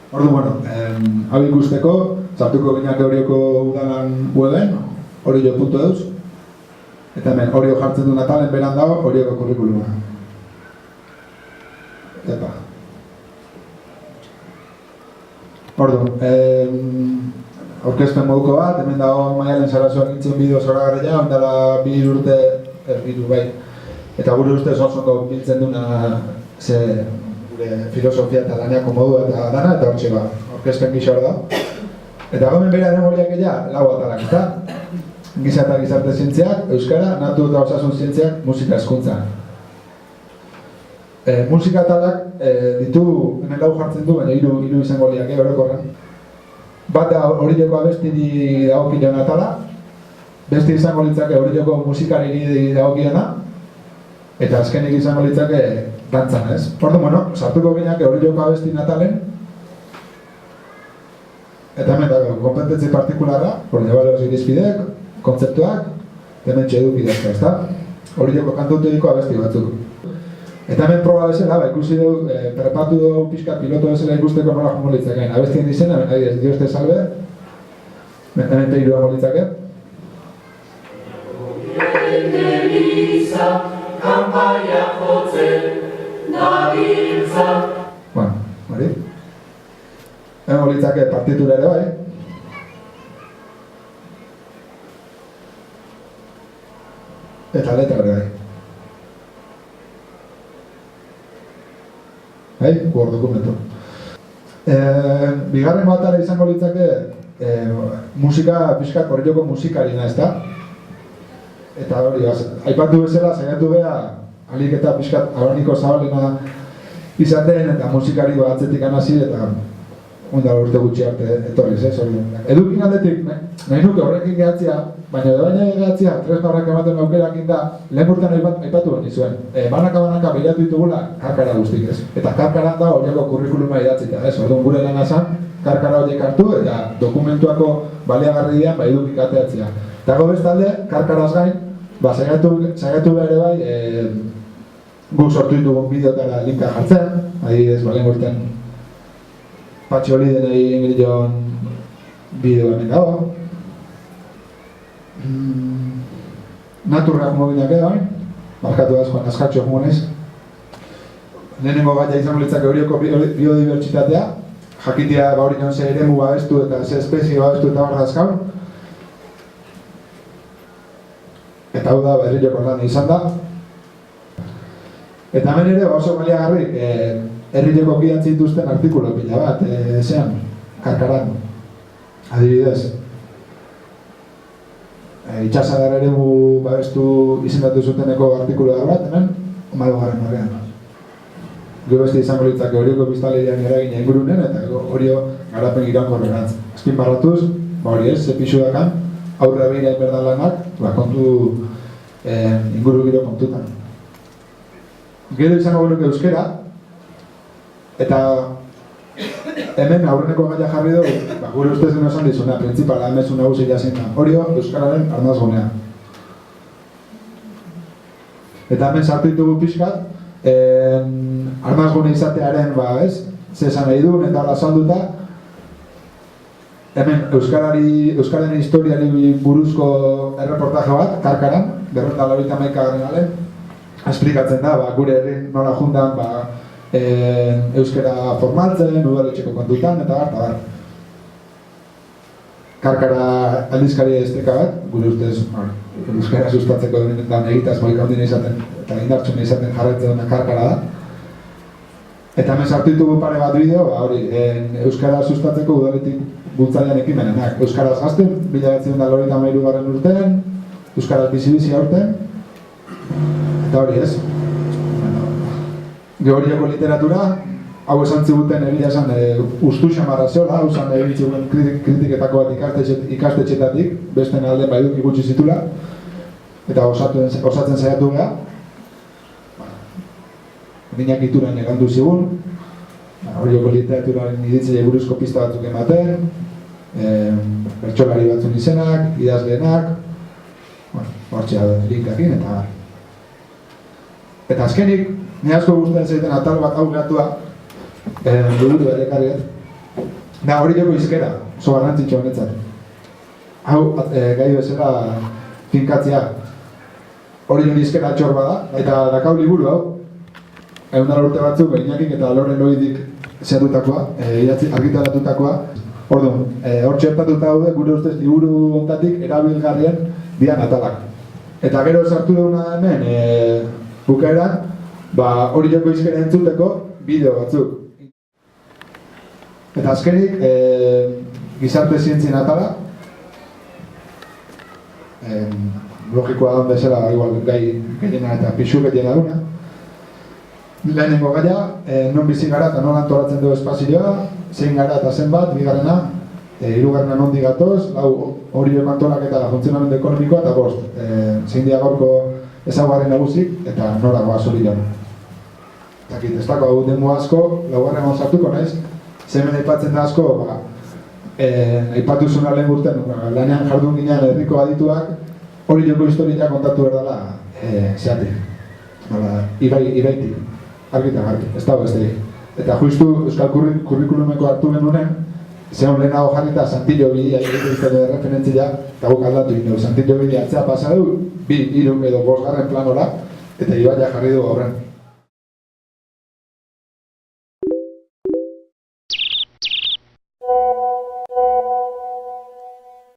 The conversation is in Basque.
Ordu, hau ikusteko, sartuko gineak Orioko udalan weben, orio.eus, eta hemen Orio jartzen duen atalen beran dago Orioko kurrikuluma. Epa. Ordu, aurkezpen moduko bat, hemen dago Maialen Sarasuak nintzen bideo zoragarria, ondala 2 urte, eta gure ustez oso biltzen duna gure filosofia eta laneako modua eta dana, eta hortxe ba, aurkezpen gisa hor da. Eta gomen bera den horiak ella, 4 atalak eta giza eta gizarte zientziak, euskara, natu eta osasun zientziak, musika hezkuntza. Musika atalak ditu, hemen 4 jartzen du, baina 3 izango liake orokorren. Bat da Orioko abestiri dagokion atala, beste izango litzake Orioko musikariri dagokiona, eta azkenik izango litzake dantzan, ez? Ordu, sartuko gineak Orioko abesti natalen, eta hemen dago, kompetentzi partikularra, ebaluazio irizpideak, kontzeptuak, hemen txedu bidezka, ez da? Orioko kantutegiko abesti batzuk. Eta hemen proba bezala, ikusi dugu, prepatu dugu pixka piloto bezala ikusteko nola jongo litzakeen. Abestien dizena, hemen Dios te salve, hemen peiru dago litzake. Kanpaia jotzen dabiltza. Hori. Hemen litzake partitura ere bai. Eta letra ere bai. Hor dokumentu. Bigarren batara izango litzake musika, pixkat Orioko musikarina, ez da? Eta hori, aipatu bezala, saiatu beha, alik eta pixkat abraniko zabalena izaten, eta musikari atzetik hasi eta ondala urte gutxi arte etorriz, ez hori. Edukin aldetik, nahi nuke horrekin gehatzea, baina gehatzea, tresna horrek ematen aukerakin da, lehen urtean aipatu behar nizuen. Banaka bilatu ditugula, karkara guztik, ez? Eta karkaran da Orioko kurrikuluma idatzita, ez? Orduan gure lana zan, karkara horiek hartu eta dokumentuako baliagarri dian edukik ateatzea. Eta bestalde, karkaraz gain, saiatu behar ere bai, guk sortu ditugun bideotara linka jartzen, adibidez, lehen urtean Patxi Olideni ingilion bideo hemen dago. Naturrak mobinak edo, markatu da Juan Askatxo jomonez. Lehenengo gaia izango litzake Orioko biodibertsitatea, jakitea hori non ze eremu babestu eta ze espezie babestu eta barra azkau. Eta hau da, Herriloko lan izan da. Eta hemen ere, oso baliagarri, Herrileko gidatzi dituzten artikulo pila bat, zean, karkaran, adibidez. Itxasadar eremu babestu izendatu zuteneko artikuloa bat, hemen, Malgogarren horrean. Gero beste izango litzake Orioko biztanlerian eragina ingurunen, eta Orio garapen iraunkorrerantz. Azpin barratuz, hori ez, zepixu dakan, aurre begira inberdan lanak, kontu inguru giro kontutan. Gero izango genuke euskera, eta hemen aurreneko gaia jarri dugu, gure ustez gero esan dizuna, printzipala emezu nagusia zein da, Orio euskararen arnazgunea. Eta hemen sartu ditugu pixkat, arnazgune izatearen, ze esan nahi duen eta hala azalduta, hemen euskararen historiari buruzko erreportaje bat, karkaran, 291 alen, esplikatzen da, gure herrin nola jundan, euskara formaltzen, udaletxeko kontutan, eta bar. Karkara aldizkari esteka bat, gure ustez, euskara sustatzeko den egitaz moik handina izaten, eta indartsuna izaten jarraitzen dena karkara da. Eta hemen sartu ditugu pare bat bideo, euskara sustatzeko udaletik bultzailean ekimenenak. Euskaraz gazten, 1993 urtean, euskaraz bizi aurten, eta hori ez. Georgiako literatura, hau esan ziguten egia esan ustu xamarra zeola, hau esan egitziguen kritiketako bat ikastetxetatik, besten alden baiduk gutxi zitula, eta osatzen saiatu geha. Dinak ituran egandu zigun, Orioko literaturaren iditzei buruzko pista batzuk ematen, bertsolari batzun izenak, idazleenak, hortxea linkakin, eta Eta azkenik, ni asko gustatzen zaiten atal bat hau gehatua, liburu erekarriet, da hori joko izkera, oso garrantzitsu honetzat. Hau, gai bezala finkatzea, hori joko izkera atxor bada, eta dakau liburu hau, egun urte batzuk, Iñakik eta Loren Loidik zehatutakoa, argitaratutakoa. Orduan, hor txertatuta daude, gure ustez liburu honetatik erabilgarrien dian atalak. Eta gero sartu duguna hemen, bukaeran, hori joko izkera entzuteko bideo batzuk. Eta azkenik, gizarte zientzien atala, logikoa da bezala, igual gai gehiena eta pixu gehiena duna. Lehenengo gaia, non bizi gara eta non antolatzen dugu espazioa, zein gara eta zenbat, bigarrena, hirugarrena nondik gatoz, hori antolaketa funtzionamendu ekonomikoa eta bost, zein dia gaurko ezaugarri nagusik eta nora goaz hori joan. Ez dago hau demo asko, laugarren sartuko naiz, zemen aipatzen da asko, aipatu zuna lehen urten, lanean jardun ginean herriko adituak, hori joko historia kontatu behar dela zeatik, ibaitik. Argitan, ez dago ez dira. Eta justu Euskal Kurrikulumeko hartu genunen, zeon lehenago jarrita Santillo Bidea egiten referentzia, eta guk aldatu egin dugu. Santillo Bidea atzea pasa du, 2, 3 edo 5 planora, eta ibaia jarri dugu horren.